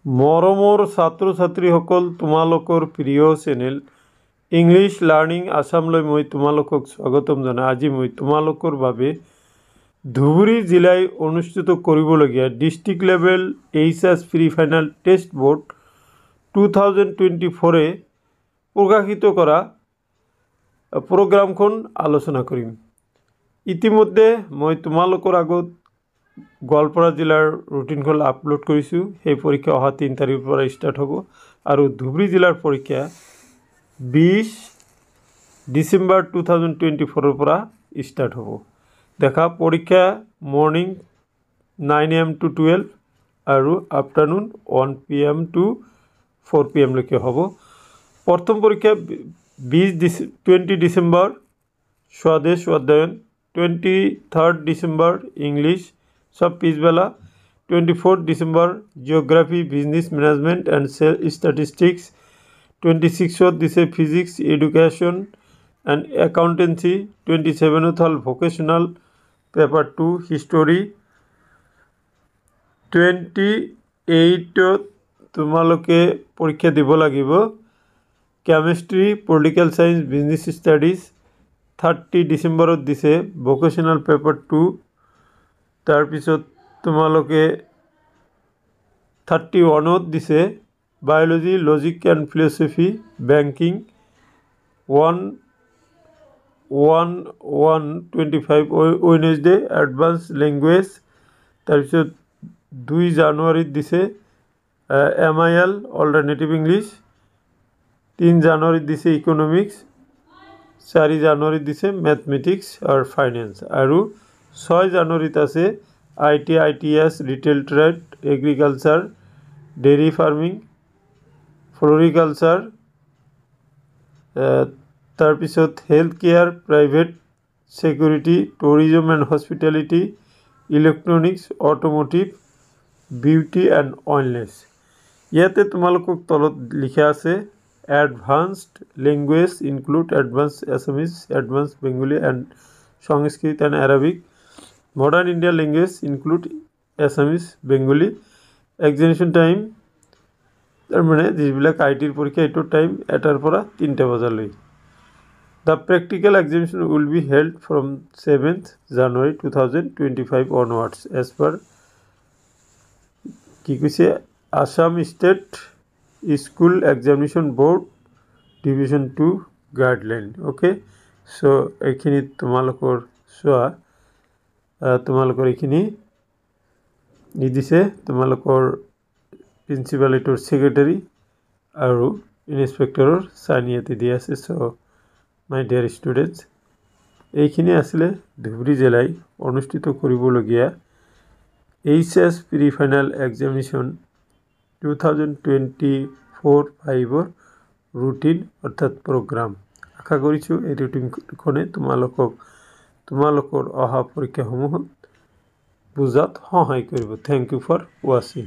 মৰমৰ ছাত্ৰ ছাত্ৰীসকল, তোমালোকৰ প্ৰিয় চেনেল ইংলিছ লাৰ্ণিং আসামলৈ মই তোমালোকক স্বাগতম জনাই। আজি মই তোমালোকৰ বাবে ধুবুৰী জিলাই অনুষ্ঠিত কৰিবলগীয়া district level HS pre final test board 2024 প্ৰকাশিত কৰা প্ৰগ্ৰামখন আলোচনা কৰিম। ইতিমধ্যে মই তোমালোকৰ আগত গোৱালপাৰা জিলাৰ ৰুটিনখন আপলোড কৰিছোঁ। সেই পৰীক্ষা অহা 3 তাৰিখৰ পৰা ষ্টাৰ্ট হ'ব আৰু ধুবুৰী জিলাৰ পৰীক্ষা 20 ডিচেম্বৰ 2024 পৰা ষ্টাৰ্ট হ'ব। দেখা পৰীক্ষা মৰ্নিং 9 AM to 12 আৰু আফটাৰনুন 1 PM to 4 PM লৈকে হ'ব। প্ৰথম পৰীক্ষা 20 ডিচেম্বৰ স্বদেশ অধ্যয়ন, 23 ডিচেম্বৰ ইংলিছ সব পিছবেলা, 24 December geography business management and statistics, 26 দিছে physics education and accountancy, 27 hall vocational paper 2 history, 28 তোমালোকে পৰীক্ষা দিব লাগিব কেমিস্ট্ৰি পলিটিক্যাল সায়েন্স বিজনেস স্টাডিজ। 30 ডিসেম্বৰত দিছে ভোকেশনাল পেপাৰ 2। তাৰপিছত তোমালোকে 31ত দিছে biology logic and philosophy banking. 1/1/25 Wednesday advance language. তাৰপিছত 2 জানুৱাৰীত দিছে MIL অল্টাৰনেটিভ ইংলিছ। 3 জানুৱাৰীত দিছে ইকনমিক্স। 4 জানুৱাৰীত দিছে ম্যাথমেটিক্স আৰু ফাইনেন্স। আৰু 6 জানুৱাৰীত আছে IT, ITS, retail trade, agriculture, dairy farming, floriculture, তাৰপিছত health care, private security, tourism and hospitality, electronics, automotive, beauty and wellness. ইয়াতে তোমালোকক তলত লিখা আছে advanced language include advance Assamese, advance Bengali and সংস্কৃত and Arabic. Modern Indian language include Assamese, Bengali. Examination time তার মানে যিবিলাক আইটিৰ পৰীক্ষা এইটোৰ টাইম 1টাৰ পৰা 3টা বজালৈ। The practical examination will be held from 7th January 2025 onwards as per কি কৈছে Assam state school examination board division 2 guideline. Okay, so' এইখিনি তোমালোকৰ চোৱা। তোমালোকৰ এইখিনি দিছে তোমালোকৰ প্ৰিন্সিপাল, সেক্ৰেটাৰী আৰু ইনস্পেক্টৰৰ সাইন ইয়াতে দিয়া আছে। চ' মাই ডিয়াৰ ষ্টুডেণ্টছ, এইখিনি আছিলে ধুবুৰী জিলাই অনুষ্ঠিত কৰিবলগীয়া HS pre final examination 2024-5 routine অৰ্থাৎ প্ৰগ্ৰাম। আশা কৰিছোঁ এই ৰুটিনখনে তোমালোকৰ অহা পৰীক্ষাসমূহত বুজাত সহায় কৰিব। থেংক ইউ ফৰ ৱাচিং।